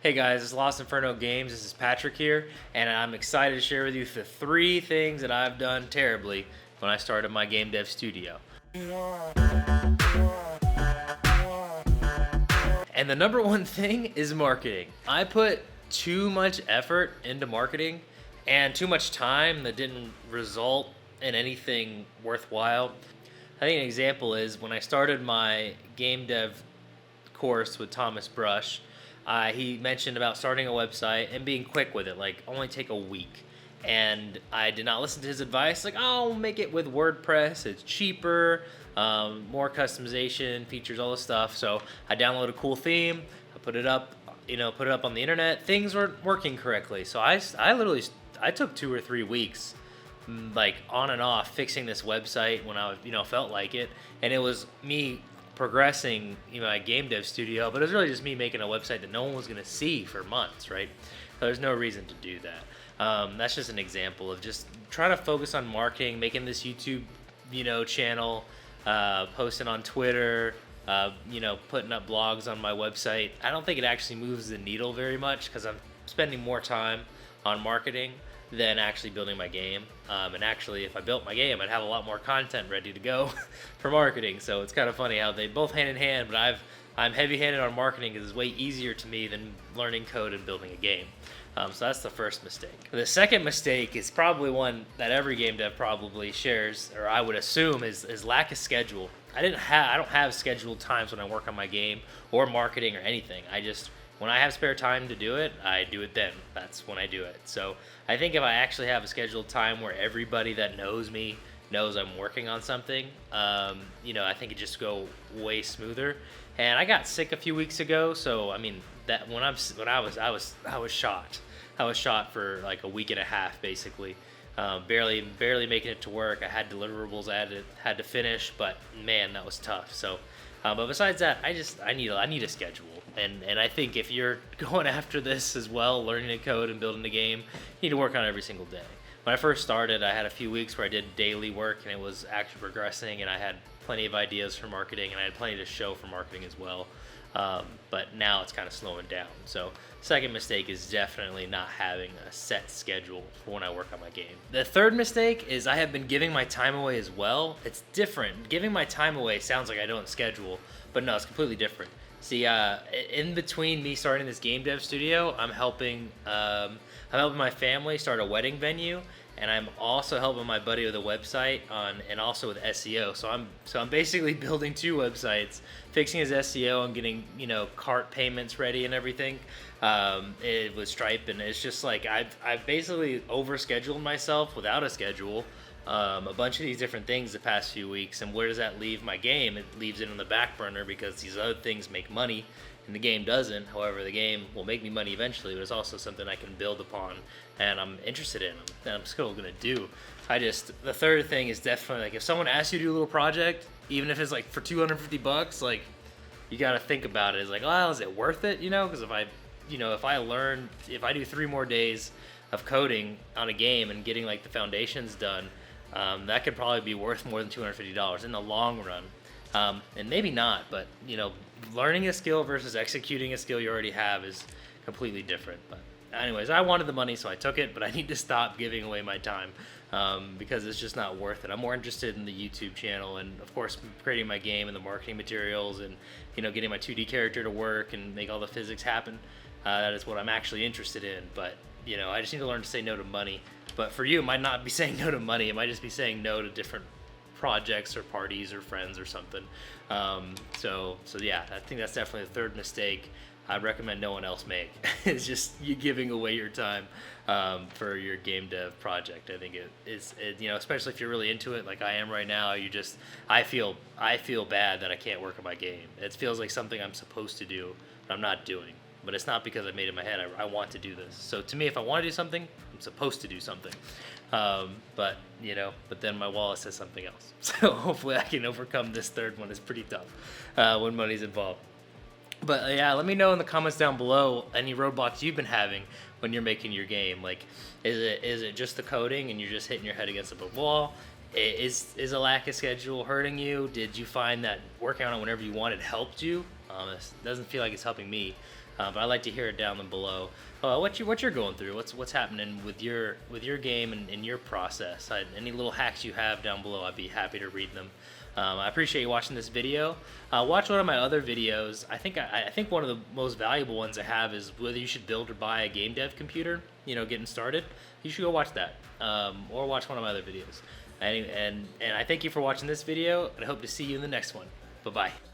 Hey guys, it's Lost Inferno Games. This is Patrick here, and I'm excited to share with you the 3 things that I've done terribly when I started my game dev studio. And the number one thing is marketing. I put too much effort into marketing and too much time that didn't result in anything worthwhile. I think an example is when I started my game dev course with Thomas Brush. He mentioned about starting a website and being quick with it, like only take a week. And I did not listen to his advice, like, oh, make it with WordPress, it's cheaper, more customization, features, all this stuff. So I downloaded a cool theme, I put it up, on the internet. Things weren't working correctly. So I took 2 or 3 weeks, like on and off, fixing this website when I, felt like it. And it was me progressing my game dev studio, but it was really just me making a website that no one was going to see for months, right? So there's no reason to do that. That's just an example of just trying to focus on marketing, making this YouTube channel, posting on Twitter, putting up blogs on my website. I don't think it actually moves the needle very much because I'm spending more time on marketing than actually building my game. And actually, if I built my game, I'd have a lot more content ready to go for marketing. So it's kind of funny how they both hand in hand, but I'm heavy-handed on marketing because it's way easier to me than learning code and building a game. So that's the first mistake. The second mistake is probably one that every game dev probably shares, or I would assume, is lack of schedule. I don't have scheduled times when I work on my game or marketing or anything. When I have spare time to do it, I do it then. That's when I do it. So I think if I actually have a scheduled time where everybody that knows me knows I'm working on something, I think it just go way smoother. And I got sick a few weeks ago, so I mean that when I was shot. I was shot for like a week and a half basically. Barely making it to work. I had deliverables I had to finish, but man, that was tough. So, but besides that, I need a schedule, and I think if you're going after this as well, learning to code and building the game, you need to work on it every single day. When I first started, I had a few weeks where I did daily work, and it was actually progressing, and I had plenty of ideas for marketing, and I had plenty to show for marketing as well. But now it's kind of slowing down. So second mistake is definitely not having a set schedule for when I work on my game. The third mistake is I have been giving my time away as well. It's different. Giving my time away sounds like I don't schedule, but no, it's completely different. See, in between me starting this game dev studio, I'm helping my family start a wedding venue, and I'm also helping my buddy with a website and also with SEO. So I'm basically building 2 websites, fixing his SEO and getting cart payments ready and everything. It was Stripe, and it's just like I've basically overscheduled myself without a schedule. A bunch of these different things the past few weeks, and where does that leave my game? It leaves it on the back burner because these other things make money and the game doesn't. However, the game will make me money eventually, but it's also something I can build upon and I'm interested in and I'm still gonna do. The third thing is definitely like if someone asks you to do a little project, even if it's like for $250, like you gotta think about it. It's like, oh, is it worth it? Because if I do 3 more days of coding on a game and getting like the foundations done, that could probably be worth more than $250 in the long run. And maybe not, but learning a skill versus executing a skill you already have is completely different. But anyways, I wanted the money, so I took it, but I need to stop giving away my time because it's just not worth it. I'm more interested in the YouTube channel and, of course, creating my game and the marketing materials and getting my 2D character to work and make all the physics happen. That is what I'm actually interested in. But I just need to learn to say no to money. But for you, it might not be saying no to money. It might just be saying no to different projects or parties or friends or something. So yeah, I think that's definitely the third mistake I recommend no one else make. It's just you giving away your time for your game dev project. I think it is, especially if you're really into it, like I am right now. I feel bad that I can't work on my game. It feels like something I'm supposed to do, but I'm not doing. But it's not because I made it in my head. I want to do this. So to me, if I want to do something, I'm supposed to do something. But then my wallet says something else. So hopefully I can overcome this third one. It's pretty tough when money's involved. But yeah, let me know in the comments down below any roadblocks you've been having when you're making your game. Like, is it just the coding and you're just hitting your head against a brick wall? Is a lack of schedule hurting you? Did you find that working on it whenever you wanted helped you? It doesn't feel like it's helping me. But I'd like to hear it down below. What you're going through, what's happening with your game and your process. Any little hacks you have down below, I'd be happy to read them. I appreciate you watching this video. Watch one of my other videos. I think one of the most valuable ones I have is whether you should build or buy a game dev computer. You know, getting started. You should go watch that, or watch one of my other videos. And I thank you for watching this video, and I hope to see you in the next one. Bye bye.